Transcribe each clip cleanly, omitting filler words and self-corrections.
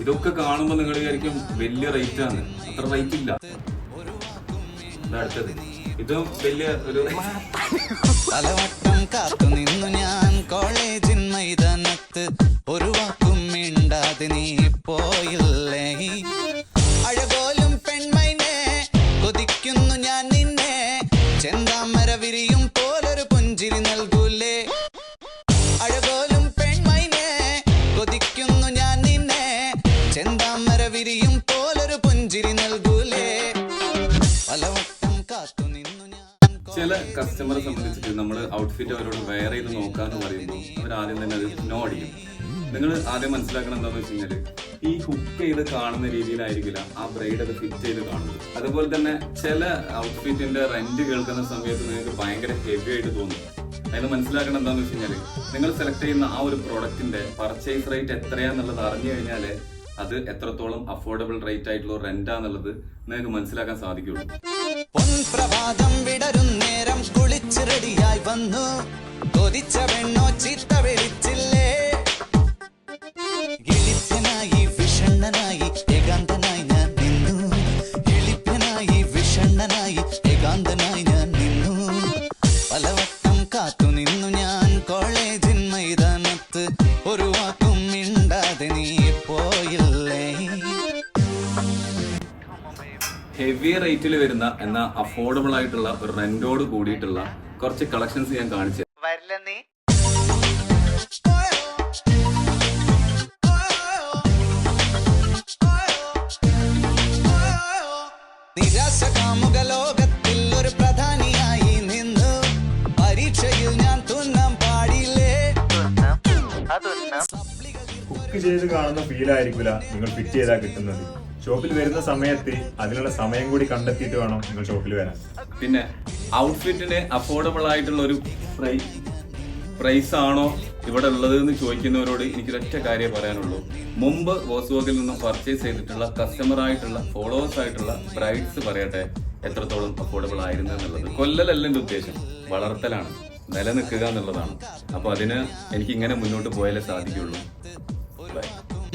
ഇതൊക്കെ കാണുമ്പോൾ നിങ്ങൾ വിചാരിക്കും വലിയ റേറ്റ് ആണ്. അത്ര റേറ്റ് ഇല്ല. അടുത്തത് ഇതും വലിയ ഒരു പലവട്ടം കാത്തു നിന്നു ഞാൻ കോളേജിൻ മൈതാനത്ത്, ഒരു വാക്കും മിണ്ടാതെ നീ പോയില്ലേ. അഴകോലും പെൺമൈനെ കൊതിക്കുന്നു ഞാൻ നിന്നെ, ചെന്താമര വിരിയും പോലൊരു പുഞ്ചിരി നൽകൂലേ. അഴകോലും പെൺമൈനെ കൊതിക്കുന്നു ഞാൻ നിന്നെ, ചെന്താമര വിരിയും പോലൊരു പുഞ്ചിരി നൽകൂലേ. പലവട്ടം കാത്തു നിന്നു ഞാൻ. ചില കസ്റ്റമറെ സംബന്ധിച്ചിട്ട് നമ്മൾ ഔട്ട്ഫിറ്റ് അവരോട് വെയർ ചെയ്ത് നോക്കാന്ന് പറയുമ്പോൾ അവർ ആദ്യം തന്നെ അത് നോ അടിക്കും. നിങ്ങൾ ആദ്യം മനസ്സിലാക്കണം എന്താണെന്ന് വെച്ച് കഴിഞ്ഞാൽ ഈ ഹുക്ക് ചെയ്ത് കാണുന്ന രീതിയിലായിരിക്കില്ല ആ ബ്രൈഡ് അത് ഫിറ്റ് ചെയ്ത് കാണുന്നത്. അതുപോലെ തന്നെ ചില ഔട്ട്ഫിറ്റിന്റെ റെന്റ് കേൾക്കുന്ന സമയത്ത് നിങ്ങൾക്ക് ഭയങ്കര ഹെവി ആയിട്ട് തോന്നും. അതിന് മനസ്സിലാക്കണം എന്താണെന്ന് വെച്ച് കഴിഞ്ഞാൽ നിങ്ങൾ സെലക്ട് ചെയ്യുന്ന ആ ഒരു പ്രോഡക്റ്റിന്റെ പർച്ചേസ് റേറ്റ് എത്രയാന്നുള്ളത് അറിഞ്ഞു കഴിഞ്ഞാൽ അത് എത്രത്തോളം അഫോർഡബിൾ റേറ്റ് ആയിട്ടുള്ള റെന്റാന്നുള്ളത് നിങ്ങൾക്ക് മനസ്സിലാക്കാൻ സാധിക്കുള്ളൂ. പൊൻപ്രഭാതം വിടരും നേരം കുളിച്ച് റെഡിയായി വന്നു, കൊതിച്ച വെണ്ണോ ചീത്ത വിളിച്ചില്ലേ. എളിപ്പനായി വിഷണ്ണനായി ഏകാന്തനായി ഞാൻ നിന്നു, എളിപ്പനായി വിഷണ്ണനായി ഏകാന്തനായി ഞാൻ നിന്നു. പലവട്ടം കാത്തു നിന്നു ഞാൻ കോളേജിൻ മൈതാനത്ത്, ഒരു വാക്കും മിണ്ടാതെ നീ പോയില്ലേ. ഹെവി റേറ്റിൽ വരുന്ന എന്നാൽ അഫോർഡബിൾ ആയിട്ടുള്ള ഒരു റെന്റോട് കൂടിയിട്ടുള്ള കുറച്ച് കളക്ഷൻസ് ഞാൻ കാണിച്ചു. നിരാശ കാമുക ലോകത്തിൽ ഒരു പ്രധാനിയായി നിന്നു, പരീക്ഷയിൽ ഞാൻ തുന്നാൻ പാടില്ലേ. കുക്ക് ചെയ്ത് കാണുന്ന ഫീലായിരിക്കില്ല നിങ്ങൾ ഫിറ്റ് ചെയ്താൽ കിട്ടുന്നത്. ഷോപ്പിൽ വരുന്ന സമയത്ത് അതിനുള്ള സമയം കൂടി കണ്ടെത്തിയിട്ട് വേണം നിങ്ങൾ ഷോപ്പിൽ വരാൻ. പിന്നെ ഔട്ട്ഫിറ്റിന് അഫോർഡബിൾ ആയിട്ടുള്ള ഒരു പ്രൈസ് ആണോ ഇവിടെ ഉള്ളത് എന്ന് ചോദിക്കുന്നവരോട് എനിക്കൊരൊറ്റ കാര്യം പറയാനുള്ളൂ. മുമ്പ് വോസ്വോഗിൽ നിന്നും പർച്ചേസ് ചെയ്തിട്ടുള്ള കസ്റ്റമർ ആയിട്ടുള്ള ഫോളോവേഴ്സ് ആയിട്ടുള്ള ബ്രൈഡ്സ് പറയട്ടെ എത്രത്തോളം അഫോർഡബിൾ ആയിരുന്നു എന്നുള്ളത്. കൊല്ലലല്ല എൻ്റെ ഉദ്ദേശം, വളർത്തലാണ്, നിലനിൽക്കുക എന്നുള്ളതാണ്. അപ്പൊ അതിന് എനിക്ക് ഇങ്ങനെ മുന്നോട്ട് പോയാലേ സാധിക്കുള്ളൂ.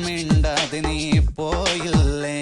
മിണ്ടാതെ നീ പോയില്ലേ.